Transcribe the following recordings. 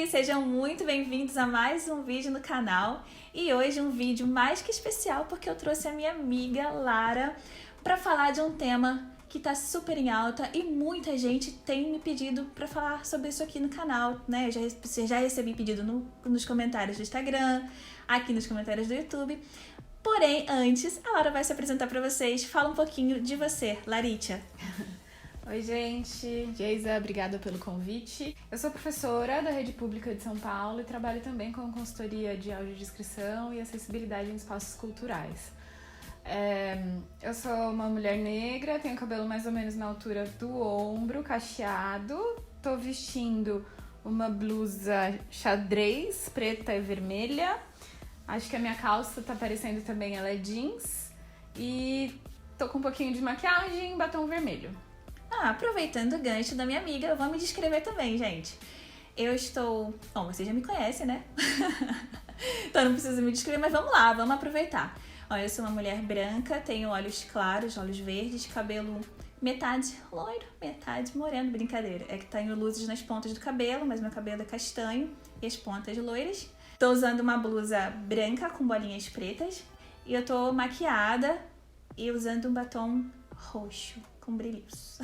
Sejam muito bem-vindos a mais um vídeo no canal. E hoje um vídeo mais que especial porque eu trouxe a minha amiga Lara para falar de um tema que está super em alta e muita gente tem me pedido para falar sobre isso aqui no canal, né? Eu já recebi pedido nos comentários do Instagram, aqui nos comentários do YouTube. Porém, antes, a Lara vai se apresentar para vocês. Fala um pouquinho de você, Laritia. Oi, gente. Geisa, obrigada pelo convite. Eu sou professora da Rede Pública de São Paulo e trabalho também com consultoria de audiodescrição e acessibilidade em espaços culturais. Eu sou uma mulher negra, tenho cabelo mais ou menos na altura do ombro, cacheado. Tô vestindo uma blusa xadrez, preta e vermelha. Acho que a minha calça tá parecendo também, ela é jeans. E tô com um pouquinho de maquiagem e batom vermelho. Aproveitando o gancho da minha amiga, eu vou me descrever também, gente. Eu estou... Bom, vocês já me conhecem, né? Então não preciso me descrever, mas vamos lá, vamos aproveitar. Olha, eu sou uma mulher branca, tenho olhos claros, olhos verdes, cabelo metade loiro, metade moreno. Brincadeira, é que tenho luzes nas pontas do cabelo, mas meu cabelo é castanho e as pontas loiras. Tô usando uma blusa branca com bolinhas pretas e eu tô maquiada e usando um batom roxo com brilhos.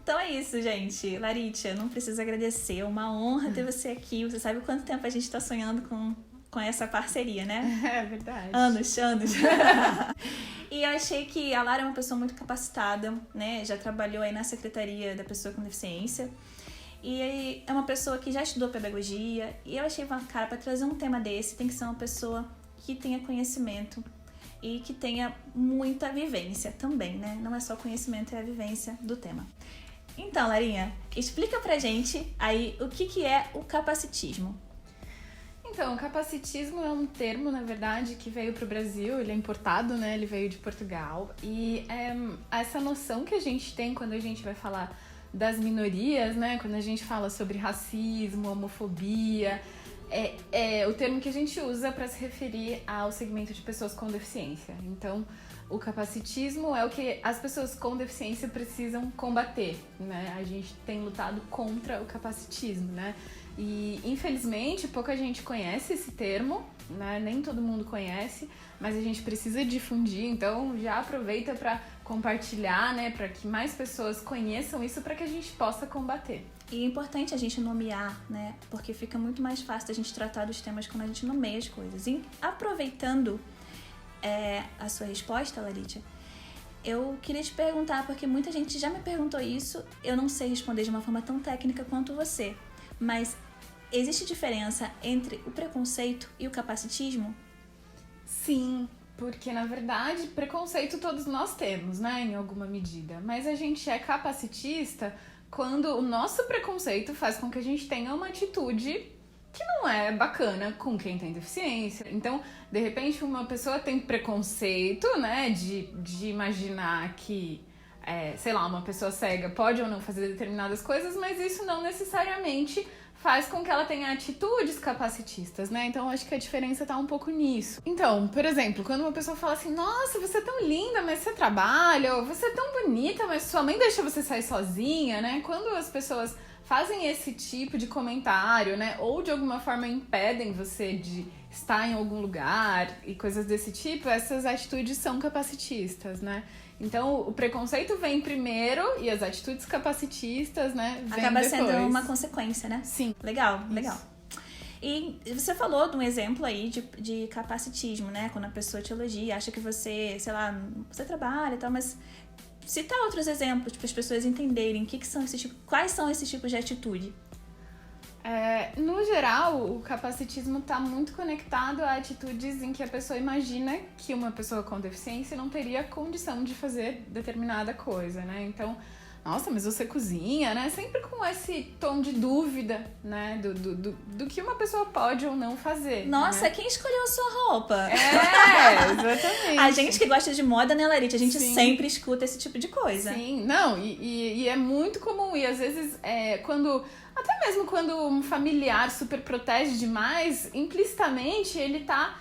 Então é isso, gente. Laritia, não preciso agradecer, é uma honra ter você aqui. Você sabe quanto tempo a gente tá sonhando com essa parceria, né? É verdade. Anos. E eu achei que a Lara é uma pessoa muito capacitada, né? Já trabalhou aí na Secretaria da Pessoa com Deficiência. E é uma pessoa que já estudou pedagogia. E eu achei, cara, para trazer um tema desse, tem que ser uma pessoa que tenha conhecimento e que tenha muita vivência também, né? Não é só conhecimento, é a vivência do tema. Então, Larinha, explica pra gente aí o que é o capacitismo. Então, o capacitismo é um termo, na verdade, que veio para o Brasil, ele é importado, né? Ele veio de Portugal. E essa noção que a gente tem quando a gente vai falar das minorias, né? Quando a gente fala sobre racismo, homofobia, é o termo que a gente usa para se referir ao segmento de pessoas com deficiência. Então, o capacitismo é o que as pessoas com deficiência precisam combater, né? A gente tem lutado contra o capacitismo, né? E, infelizmente, pouca gente conhece esse termo, né? Nem todo mundo conhece, mas a gente precisa difundir, então já aproveita para compartilhar, né? Para que mais pessoas conheçam isso, para que a gente possa combater. E é importante a gente nomear, né? Porque fica muito mais fácil a gente tratar dos temas quando a gente nomeia as coisas. E aproveitando a sua resposta, Laritia, eu queria te perguntar, porque muita gente já me perguntou isso, eu não sei responder de uma forma tão técnica quanto você, mas existe diferença entre o preconceito e o capacitismo? Sim, porque na verdade preconceito todos nós temos, né, em alguma medida, mas a gente é capacitista quando o nosso preconceito faz com que a gente tenha uma atitude que não é bacana com quem tem deficiência. Então, de repente, uma pessoa tem preconceito, né, de imaginar que, sei lá, uma pessoa cega pode ou não fazer determinadas coisas, mas isso não necessariamente faz com que ela tenha atitudes capacitistas, né? Então, acho que a diferença tá um pouco nisso. Então, por exemplo, quando uma pessoa fala assim, nossa, você é tão linda, mas você trabalha, ou você é tão bonita, mas sua mãe deixa você sair sozinha, né? Quando as pessoas fazem esse tipo de comentário, né? Ou de alguma forma impedem você de estar em algum lugar e coisas desse tipo, essas atitudes são capacitistas, né? Então, o preconceito vem primeiro e as atitudes capacitistas, né, vem acaba depois. sendo uma consequência, né? Sim. Legal. E você falou de um exemplo aí de capacitismo, né? Quando a pessoa te elogia, acha que você, sei lá, você trabalha e tal, mas cita outros exemplos para as pessoas entenderem quais são esses tipos de atitude. No geral, o capacitismo está muito conectado a atitudes em que a pessoa imagina que uma pessoa com deficiência não teria condição de fazer determinada coisa, né? Então, nossa, mas você cozinha, né? Sempre com esse tom de dúvida, né? Do que uma pessoa pode ou não fazer. Nossa, né? Quem escolheu a sua roupa? Exatamente. A gente que gosta de moda, né, Laritia? A gente Sim. sempre escuta esse tipo de coisa. Sim, não, e é muito comum. E às vezes, até mesmo quando um familiar super protege demais, implicitamente ele tá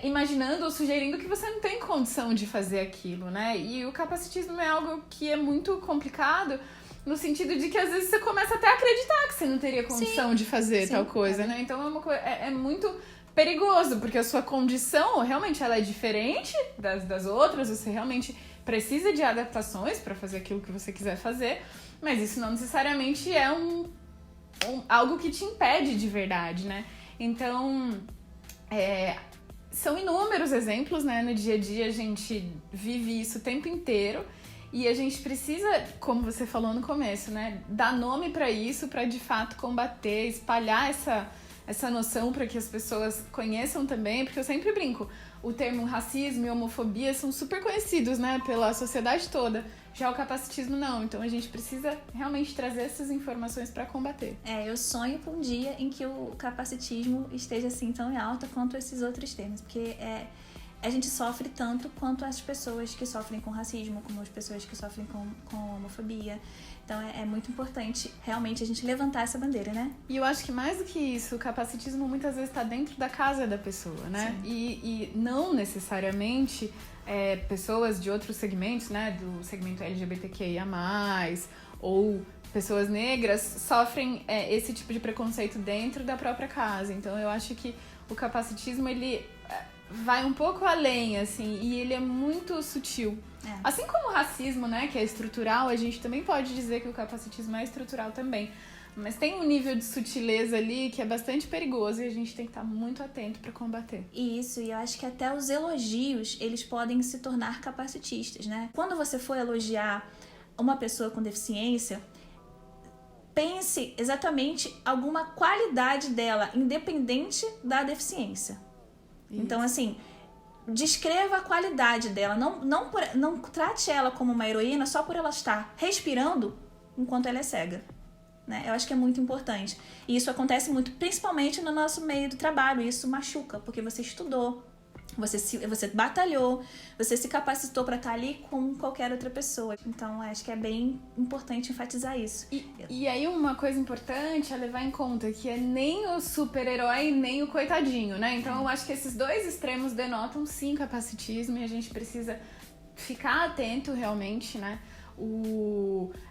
imaginando ou sugerindo que você não tem condição de fazer aquilo, né? E o capacitismo é algo que é muito complicado, no sentido de que às vezes você começa até a acreditar que você não teria condição de fazer tal coisa, né? Então é muito perigoso, porque a sua condição realmente ela é diferente das outras, você realmente precisa de adaptações para fazer aquilo que você quiser fazer, mas isso não necessariamente é algo que te impede de verdade, né? Então, são inúmeros exemplos, né? No dia a dia a gente vive isso o tempo inteiro e a gente precisa, como você falou no começo, né? Dar nome para isso, para de fato combater, espalhar essa noção para que as pessoas conheçam também, porque eu sempre brinco, o termo racismo e homofobia são super conhecidos, né? Pela sociedade toda. Já o capacitismo não, então a gente precisa realmente trazer essas informações para combater. Eu sonho por um dia em que o capacitismo esteja assim tão em alta quanto esses outros termos, porque a gente sofre tanto quanto as pessoas que sofrem com racismo, como as pessoas que sofrem com homofobia. Então é muito importante realmente a gente levantar essa bandeira, né? E eu acho que mais do que isso, o capacitismo muitas vezes está dentro da casa da pessoa, né? E não necessariamente pessoas de outros segmentos, né? Do segmento LGBTQIA+, ou pessoas negras sofrem esse tipo de preconceito dentro da própria casa. Então eu acho que o capacitismo, ele vai um pouco além, assim, e ele é muito sutil. Assim como o racismo, né, que é estrutural, a gente também pode dizer que o capacitismo é estrutural também. Mas tem um nível de sutileza ali que é bastante perigoso e a gente tem que estar muito atento para combater. Isso, e eu acho que até os elogios, eles podem se tornar capacitistas, né? Quando você for elogiar uma pessoa com deficiência, pense exatamente alguma qualidade dela, independente da deficiência. Isso. Então, assim, descreva a qualidade dela. Não trate ela como uma heroína só por ela estar respirando enquanto ela é cega. Né? Eu acho que é muito importante. E isso acontece muito, principalmente no nosso meio do trabalho. Isso machuca, porque você estudou, você batalhou, você se capacitou para estar ali com qualquer outra pessoa. Então, acho que é bem importante enfatizar isso. E aí, uma coisa importante a levar em conta, que é nem o super-herói, nem o coitadinho, né? Então, eu acho que esses dois extremos denotam, sim, capacitismo, e a gente precisa ficar atento, realmente, né?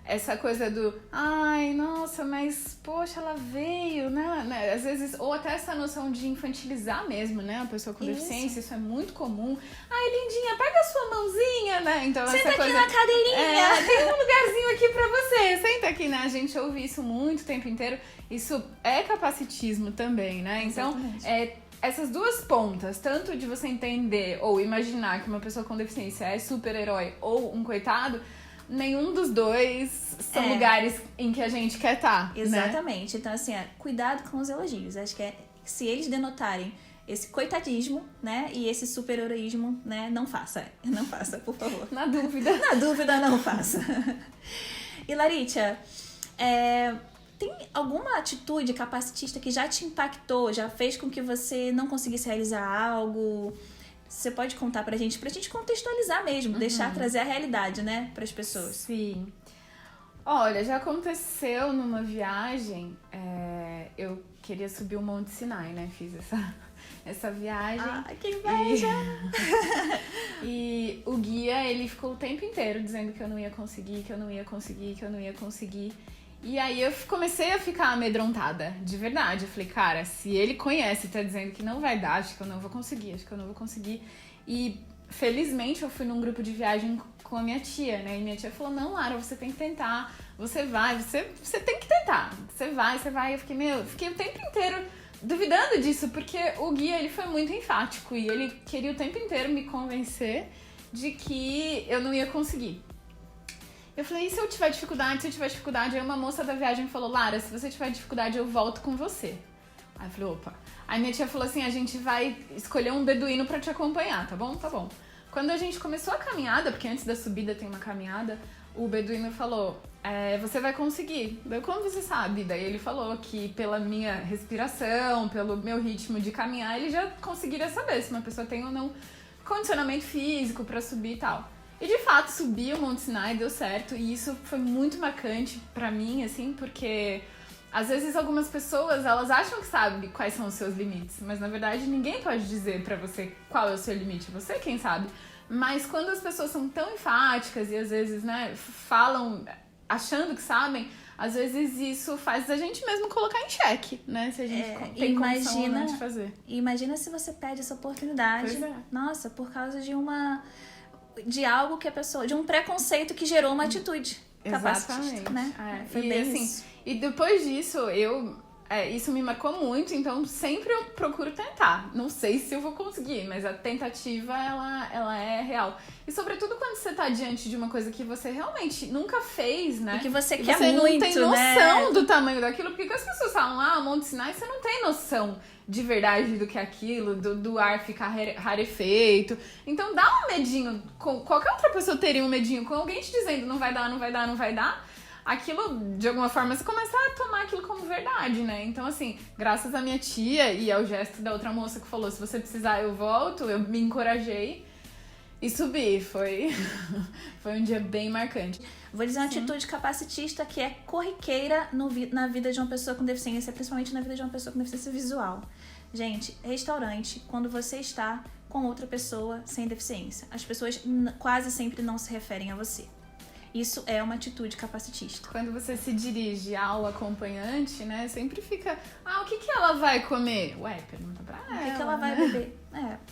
Essa coisa do ai, nossa, mas poxa, ela veio, né? Às vezes, ou até essa noção de infantilizar mesmo, né? A pessoa com deficiência, isso é muito comum. Ai, lindinha, pega a sua mãozinha, né? Então, senta essa aqui coisa, na cadeirinha. tem um lugarzinho aqui pra você, senta aqui, né? A gente ouve isso muito o tempo inteiro. Isso é capacitismo também, né? Então, essas duas pontas, tanto de você entender ou imaginar que uma pessoa com deficiência é super-herói ou um coitado, nenhum dos dois são lugares em que a gente quer estar. Exatamente. Né? Então, assim, cuidado com os elogios. Acho que se eles denotarem esse coitadismo, né, e esse super-heroísmo, né, não faça. Não faça, por favor. Na dúvida. Na dúvida, não faça. E, Laritia, tem alguma atitude capacitista que já te impactou, já fez com que você não conseguisse realizar algo? Você pode contar pra gente contextualizar mesmo, trazer a realidade, né, pras pessoas. Sim. Olha, já aconteceu numa viagem, eu queria subir o Monte Sinai, né, fiz essa viagem. Ah, que inveja! E o guia, ele ficou o tempo inteiro dizendo que eu não ia conseguir, que eu não ia conseguir, que eu não ia conseguir. E aí eu comecei a ficar amedrontada, de verdade. Eu falei, cara, se ele conhece e tá dizendo que não vai dar, acho que eu não vou conseguir. E felizmente eu fui num grupo de viagem com a minha tia, né? E minha tia falou, não, Lara, você tem que tentar, você vai, você tem que tentar, você vai. Eu fiquei o tempo inteiro duvidando disso, porque o guia, ele foi muito enfático e ele queria o tempo inteiro me convencer de que eu não ia conseguir. Eu falei, e se eu tiver dificuldade? Aí uma moça da viagem falou, Lara, se você tiver dificuldade, eu volto com você. Aí eu falei, opa. Aí minha tia falou assim, a gente vai escolher um beduíno pra te acompanhar, tá bom? Tá bom. Quando a gente começou a caminhada, porque antes da subida tem uma caminhada, o beduíno falou, você vai conseguir. Daí, como você sabe? Daí ele falou que pela minha respiração, pelo meu ritmo de caminhar, ele já conseguiria saber se uma pessoa tem ou não condicionamento físico pra subir e tal. E de fato, subi o Monte Sinai, deu certo, e isso foi muito marcante pra mim, assim, porque às vezes algumas pessoas, elas acham que sabem quais são os seus limites, mas na verdade ninguém pode dizer pra você qual é o seu limite, você quem sabe. Mas quando as pessoas são tão enfáticas e às vezes, né, falam achando que sabem, às vezes isso faz a gente mesmo colocar em xeque, né? Se a gente tem condição ou não de fazer. Imagina se você perde essa oportunidade. Pois é. Nossa, por causa de algo que a pessoa... De um preconceito que gerou uma atitude capacitista, né? Foi bem assim, isso. E depois disso, isso me marcou muito, então sempre eu procuro tentar. Não sei se eu vou conseguir, mas a tentativa, ela é real. E sobretudo quando você tá diante de uma coisa que você realmente nunca fez, né? E que você e quer você muito, não tem noção né? do tamanho daquilo, porque quando as pessoas falam, um monte de sinais, você não tem noção de verdade do que é aquilo, do ar ficar rarefeito. Então dá um medinho, qualquer outra pessoa teria um medinho, com alguém te dizendo não vai dar, não vai dar, não vai dar, aquilo, de alguma forma, você começa a tomar aquilo como verdade, né? Então, assim, graças à minha tia e ao gesto da outra moça que falou, se você precisar eu volto, eu me encorajei e subi. Foi um dia bem marcante. Vou dizer uma atitude capacitista que é corriqueira na vida de uma pessoa com deficiência, principalmente na vida de uma pessoa com deficiência visual. Gente, restaurante, quando você está com outra pessoa sem deficiência, as pessoas quase sempre não se referem a você. Isso é uma atitude capacitista. Quando você se dirige ao acompanhante, né, sempre fica, o que ela vai comer? Ué, pergunta pra ela. O que ela vai beber?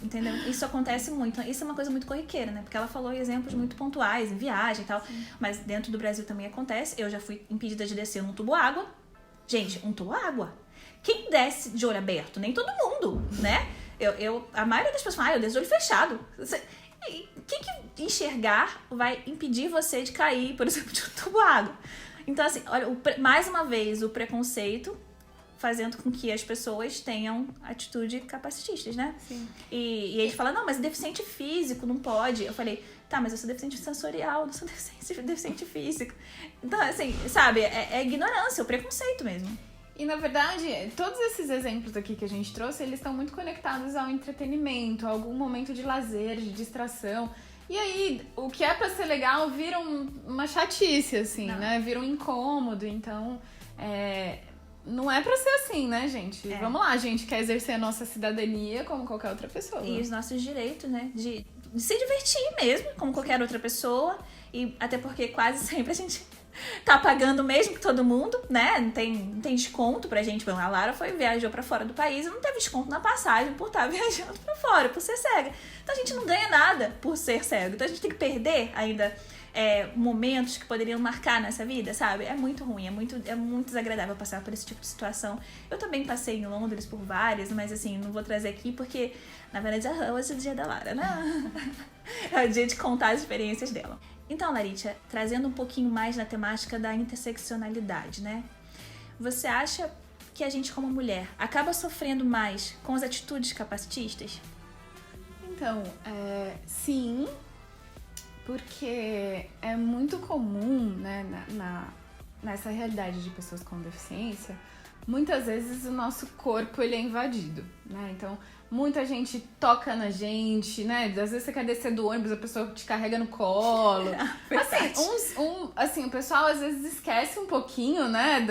Entendeu? Isso acontece muito. Isso é uma coisa muito corriqueira, né? Porque ela falou exemplos muito pontuais, em viagem e tal. Sim. Mas dentro do Brasil também acontece. Eu já fui impedida de descer num tubo-água. Gente, um tubo-água. Quem desce de olho aberto? Nem todo mundo, né? A maioria das pessoas fala, eu desço de olho fechado. O que enxergar vai impedir você de cair, por exemplo, de um tubo-água? Então, assim, olha, mais uma vez, o preconceito fazendo com que as pessoas tenham atitude capacitistas, né? Sim. E eles falam, não, mas deficiente físico não pode. Eu falei, tá, mas eu sou deficiente sensorial, não sou deficiente físico. Então, assim, sabe, é ignorância, é o preconceito mesmo. E, na verdade, todos esses exemplos aqui que a gente trouxe, eles estão muito conectados ao entretenimento, a algum momento de lazer, de distração. E aí, o que é pra ser legal vira uma chatice, assim, né? Vira um incômodo. Então, não é pra ser assim, né, gente? Vamos lá, a gente quer exercer a nossa cidadania como qualquer outra pessoa. E os nossos direitos, né? De se divertir mesmo, como qualquer outra pessoa. E até porque quase sempre a gente tá pagando mesmo que todo mundo, né? Não tem desconto pra gente. A Lara viajou pra fora do país e não teve desconto na passagem por estar viajando pra fora, por ser cega. Então a gente não ganha nada por ser cego. Então a gente tem que perder ainda momentos que poderiam marcar nessa vida, sabe? É muito ruim, é muito desagradável passar por esse tipo de situação. Eu também passei em Londres por várias, mas assim, não vou trazer aqui porque, na verdade, hoje é o dia da Lara, né? É o dia de contar as experiências dela. Então, Laritia, trazendo um pouquinho mais na temática da interseccionalidade, né? Você acha que a gente, como mulher, acaba sofrendo mais com as atitudes capacitistas? Então, sim, porque é muito comum, né, nessa realidade de pessoas com deficiência, muitas vezes o nosso corpo ele é invadido, né? Então, muita gente toca na gente, né? Às vezes você quer descer do ônibus, a pessoa te carrega no colo. Assim, o pessoal às vezes esquece um pouquinho, né,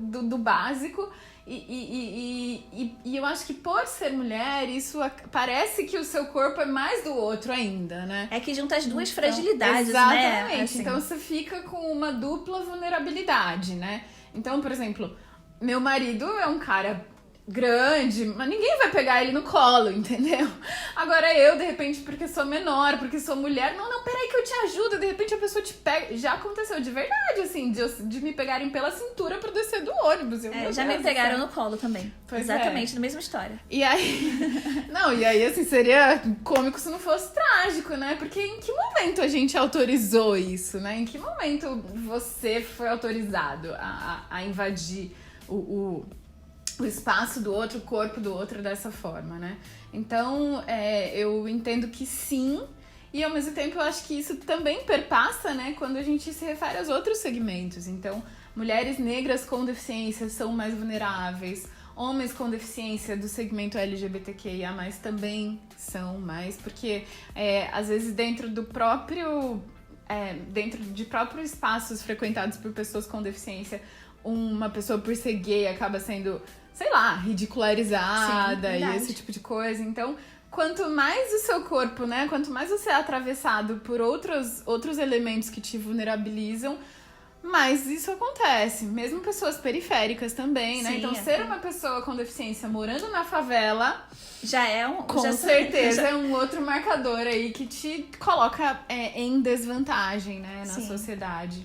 do básico. E eu acho que por ser mulher, isso parece que o seu corpo é mais do outro ainda, né? É que junta as duas fragilidades, exatamente. né? Exatamente. Assim. Então você fica com uma dupla vulnerabilidade, né? Então, por exemplo, meu marido é um cara grande, mas ninguém vai pegar ele no colo, entendeu? Agora eu, de repente, porque sou menor, porque sou mulher, não, peraí que eu te ajudo, de repente a pessoa te pega. Já aconteceu de verdade, assim, de me pegarem pela cintura pra descer do ônibus. Já me pegaram no colo também. Pois exatamente, na mesma história. E aí, assim, seria cômico se não fosse trágico, né? Porque em que momento a gente autorizou isso, né? Em que momento você foi autorizado a invadir o espaço do outro, o corpo do outro dessa forma, né? Então, eu entendo que sim, e ao mesmo tempo eu acho que isso também perpassa, né, quando a gente se refere aos outros segmentos. Então, mulheres negras com deficiência são mais vulneráveis, homens com deficiência do segmento LGBTQIA+, também são mais, porque às vezes dentro de próprios espaços frequentados por pessoas com deficiência, uma pessoa por ser gay acaba sendo, sei lá, ridicularizada. Sim, e esse tipo de coisa. Então, quanto mais o seu corpo, né, quanto mais você é atravessado por outros elementos que te vulnerabilizam, Mas isso acontece, mesmo pessoas periféricas também, né? Sim, Então, ser uma pessoa com deficiência morando na favela, já é um... com já certeza é um outro marcador aí que te coloca em desvantagem, né, na Sim. sociedade.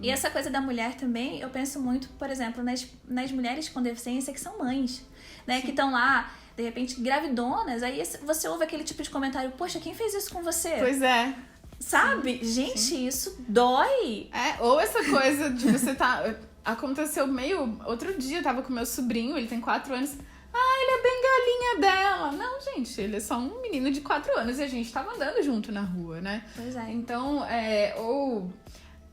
E essa coisa da mulher também, eu penso muito, por exemplo, nas mulheres com deficiência que são mães, né? Sim. Que estão lá, de repente, gravidonas, aí você ouve aquele tipo de comentário, poxa, quem fez isso com você? Pois é. Sabe? Gente, isso dói. Ou essa coisa de você tá... Aconteceu meio... Outro dia eu tava com meu sobrinho, ele tem 4 anos. Ele é bem galinha dela. Não, gente, ele é só um menino de 4 anos e a gente tava andando junto na rua, né? Pois é. Então,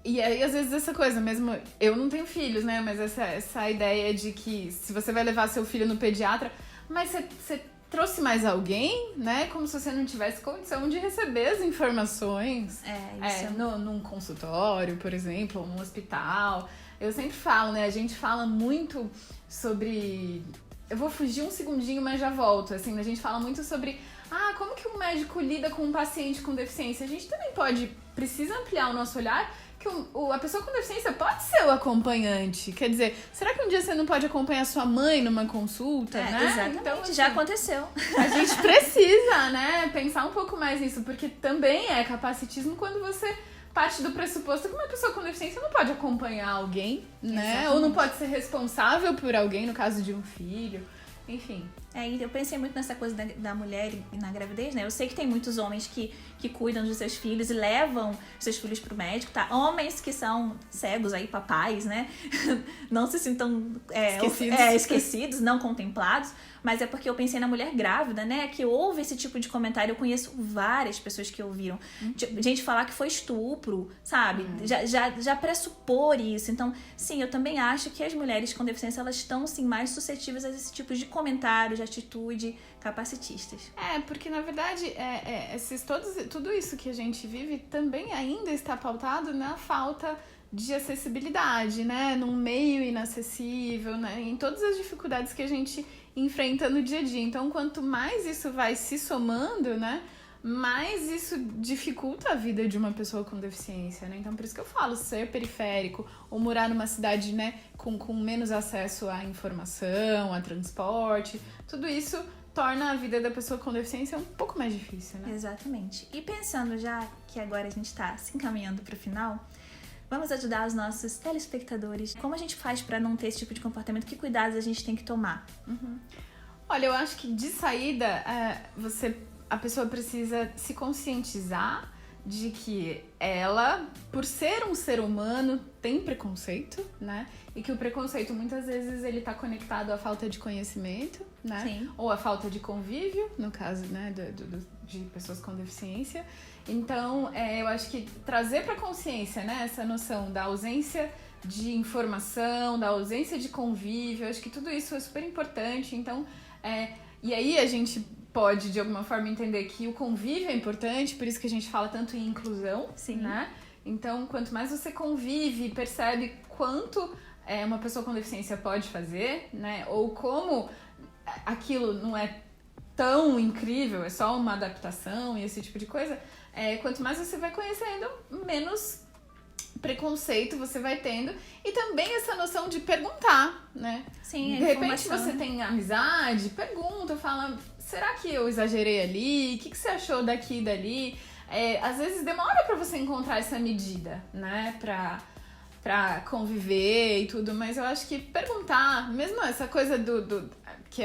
E aí, às vezes, essa coisa mesmo... Eu não tenho filhos, né? Mas essa ideia de que se você vai levar seu filho no pediatra... Mas você trouxe mais alguém, né? Como se você não tivesse condição de receber as informações. Num consultório, por exemplo, ou num hospital. Eu sempre falo, né? A gente fala muito sobre... Eu vou fugir um segundinho, mas já volto. Assim, a gente fala muito sobre... como que um médico lida com um paciente com deficiência? A gente também precisa ampliar o nosso olhar, que a pessoa com deficiência pode ser o acompanhante. Quer dizer, será que um dia você não pode acompanhar sua mãe numa consulta, né? Exatamente, então, assim, já aconteceu. A gente precisa, né, pensar um pouco mais nisso, porque também é capacitismo quando você parte do pressuposto que uma pessoa com deficiência não pode acompanhar alguém, né? Exatamente. Ou não pode ser responsável por alguém, no caso de um filho, enfim. Eu pensei muito nessa coisa da mulher e na gravidez, né? Eu sei que tem muitos homens que cuidam dos seus filhos e levam seus filhos pro médico, tá? Homens que são cegos aí, papais, né? Não se sintam esquecidos, não contemplados. Mas é porque eu pensei na mulher grávida, né? Que houve esse tipo de comentário. Eu conheço várias pessoas que ouviram. Gente falar que foi estupro, sabe? Já pressupor isso. Então, sim, eu também acho que as mulheres com deficiência, elas estão, sim, mais suscetíveis a esse tipo de comentário, de atitude capacitistas. Porque na verdade tudo isso que a gente vive também ainda está pautado na falta de acessibilidade, né? Num meio inacessível, né? Em todas as dificuldades que a gente enfrenta no dia a dia. Então, quanto mais isso vai se somando, né? Mais isso dificulta a vida de uma pessoa com deficiência, né? Então, por isso que eu falo, ser periférico ou morar numa cidade, né, com menos acesso à informação, a transporte, tudo isso torna a vida da pessoa com deficiência um pouco mais difícil, né? Exatamente. E pensando já que agora a gente está se encaminhando para o final, vamos ajudar os nossos telespectadores. Como a gente faz para não ter esse tipo de comportamento? Que cuidados a gente tem que tomar? Olha, eu acho que de saída, a pessoa precisa se conscientizar de que ela, por ser um ser humano, tem preconceito, né? E que o preconceito, muitas vezes, ele tá conectado à falta de conhecimento, né? Sim. Ou à falta de convívio, no caso, né, de pessoas com deficiência. Então, eu acho que trazer pra consciência, né, essa noção da ausência de informação, da ausência de convívio, eu acho que tudo isso é super importante. Então, e aí a gente pode, de alguma forma, entender que o convívio é importante, por isso que a gente fala tanto em inclusão, Sim. né? Então, quanto mais você convive e percebe quanto uma pessoa com deficiência pode fazer, né? Ou como aquilo não é tão incrível, é só uma adaptação e esse tipo de coisa, quanto mais você vai conhecendo, menos preconceito você vai tendo. E também essa noção de perguntar, né? Sim, de repente você tem amizade, pergunta, fala, será que eu exagerei ali? O que você achou daqui e dali? Às vezes demora pra você encontrar essa medida, né? Pra conviver e tudo, mas eu acho que perguntar, mesmo essa coisa que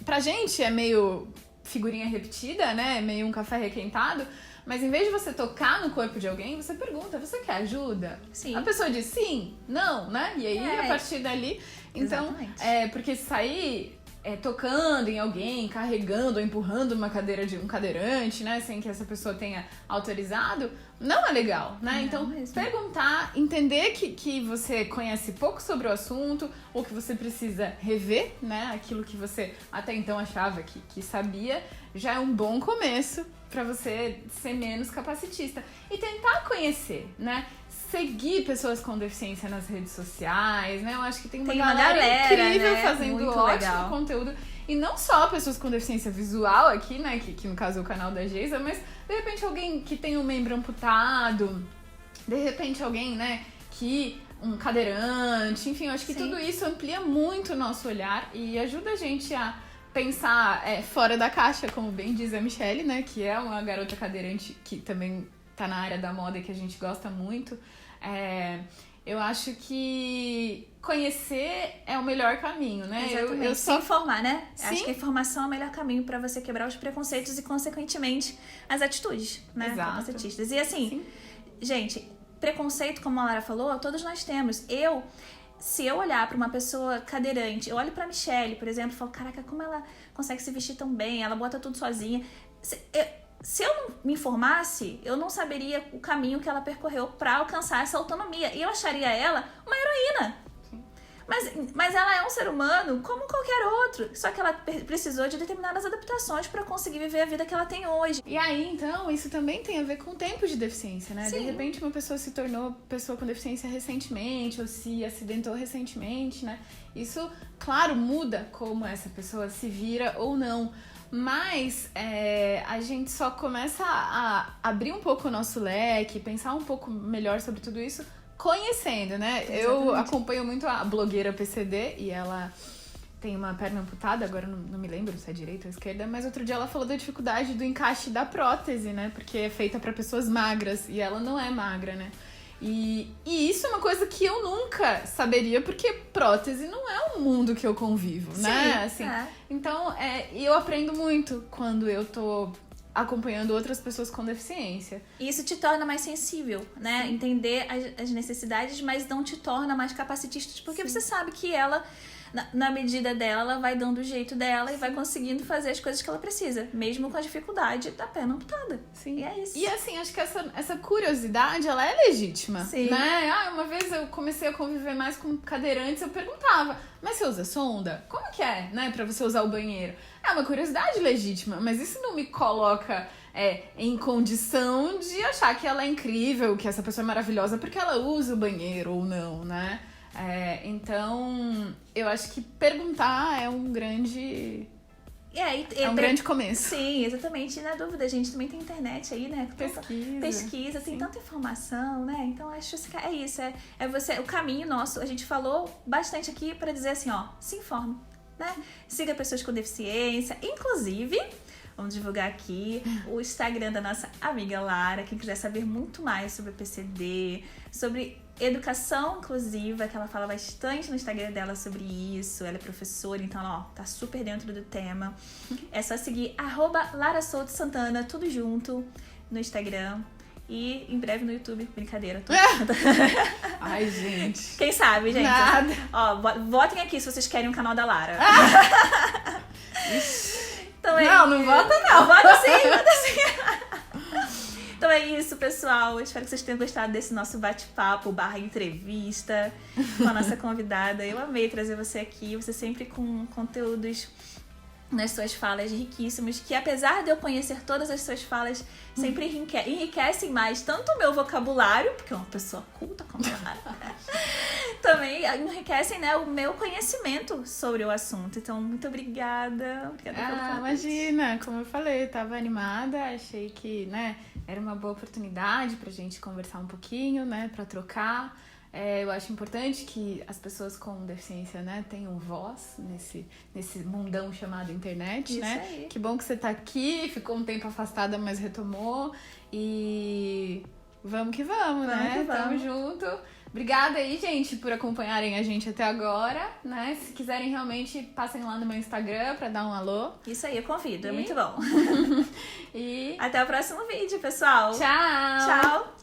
pra gente é meio figurinha repetida, né? Meio um café requentado. Mas em vez de você tocar no corpo de alguém, você pergunta, você quer ajuda? Sim. A pessoa diz sim, não, né? E aí, a partir dali... Então, exatamente. Porque sair tocando em alguém, carregando ou empurrando uma cadeira de um cadeirante, né? Sem que essa pessoa tenha autorizado, não é legal, né? Não então, mesmo. perguntar, entender que você conhece pouco sobre o assunto ou que você precisa rever, né? Aquilo que você até então achava que sabia, já é um bom começo para você ser menos capacitista. E tentar conhecer, né? Seguir pessoas com deficiência nas redes sociais, né? Eu acho que tem uma galera incrível, né? Fazendo muito ótimo legal conteúdo. E não só pessoas com deficiência visual aqui, né? Que no caso é o canal da Geisa, mas de repente alguém que tem um membro amputado, de repente alguém, né? que um cadeirante, enfim, eu acho que Sim. tudo isso amplia muito o nosso olhar e ajuda a gente a pensar fora da caixa, como bem diz a Michelle, né, que é uma garota cadeirante que também tá na área da moda e que a gente gosta muito. Eu acho que conhecer é o melhor caminho, né? Exatamente. Eu Se só informar, né? Sim. Acho que a informação é o melhor caminho pra você quebrar os preconceitos e, consequentemente, as atitudes, né? Exato. Capacitistas. E assim, Sim. gente, preconceito, como a Lara falou, todos nós temos. Se eu olhar pra uma pessoa cadeirante, eu olho pra Michelle, por exemplo, e falo, caraca, como ela consegue se vestir tão bem, ela bota tudo sozinha. Se eu não me informasse, eu não saberia o caminho que ela percorreu pra alcançar essa autonomia. E eu acharia ela uma heroína. Mas ela é um ser humano como qualquer outro. Só que ela precisou de determinadas adaptações pra conseguir viver a vida que ela tem hoje. E aí, então, isso também tem a ver com o tempo de deficiência, né? Sim. De repente, uma pessoa se tornou pessoa com deficiência recentemente ou se acidentou recentemente, né? Isso, claro, muda como essa pessoa se vira ou não. Mas a gente só começa a abrir um pouco o nosso leque, pensar um pouco melhor sobre tudo isso conhecendo, né? Exatamente. Eu acompanho muito a blogueira PCD e ela tem uma perna amputada, agora não me lembro se é direita ou esquerda, mas outro dia ela falou da dificuldade do encaixe da prótese, né? Porque é feita pra pessoas magras e ela não é magra, né? E isso é uma coisa que eu nunca saberia, porque prótese não é um mundo que eu convivo, né? Assim, então, eu aprendo muito quando eu tô acompanhando outras pessoas com deficiência. E isso te torna mais sensível, né? Sim. Entender as necessidades, mas não te torna mais capacitista, porque você sabe que ela, na medida dela, ela vai dando o jeito dela e vai conseguindo fazer as coisas que ela precisa, mesmo com a dificuldade da perna amputada. Sim. E é isso. E assim, acho que essa curiosidade, ela é legítima, Sim. né? Uma vez eu comecei a conviver mais com cadeirantes, eu perguntava, mas você usa sonda? Como que é, né, pra você usar o banheiro? É uma curiosidade legítima, mas isso não me coloca em condição de achar que ela é incrível, que essa pessoa é maravilhosa porque ela usa o banheiro ou não, né? Então, eu acho que perguntar é um grande... um grande começo. Sim, exatamente. E na dúvida, a gente também tem internet aí, né? Pesquisa, tem sim. tanta informação, né? Então, acho que é isso. É você, o caminho nosso, a gente falou bastante aqui pra dizer assim, ó, se informe, né? Siga pessoas com deficiência. Inclusive, vamos divulgar aqui o Instagram da nossa amiga Lara, quem quiser saber muito mais sobre o PCD, sobre educação inclusiva, que ela fala bastante no Instagram dela sobre isso. Ela é professora, então ela tá super dentro do tema. É só seguir @LaraSoutoSantana, tudo junto, no Instagram. E em breve no YouTube, brincadeira. Ai, gente. Quem sabe, gente? Nada. Ó, votem aqui se vocês querem um canal da Lara. Então não vota não. Vota sim. Então é isso, pessoal. Eu espero que vocês tenham gostado desse nosso bate-papo / entrevista com a nossa convidada. Eu amei trazer você aqui. Você sempre com conteúdos nas suas falas riquíssimos, que apesar de eu conhecer todas as suas falas, sempre enriquecem mais tanto o meu vocabulário, porque é uma pessoa culta como a também enriquecem, né, o meu conhecimento sobre o assunto. Então, muito obrigada. Obrigada pelo convite. Imagina, como eu falei, eu tava animada, achei que, né, era uma boa oportunidade pra gente conversar um pouquinho, né, pra trocar. Eu acho importante que as pessoas com deficiência, né, tenham voz nesse mundão chamado internet, Isso né? aí. Que bom que você tá aqui, ficou um tempo afastada, mas retomou. E vamos que vamos, né? Tamo junto. Obrigada aí, gente, por acompanharem a gente até agora, né? Se quiserem realmente, passem lá no meu Instagram pra dar um alô. Isso aí, eu convido, é muito bom. E Até o próximo vídeo, pessoal. tchau! Tchau!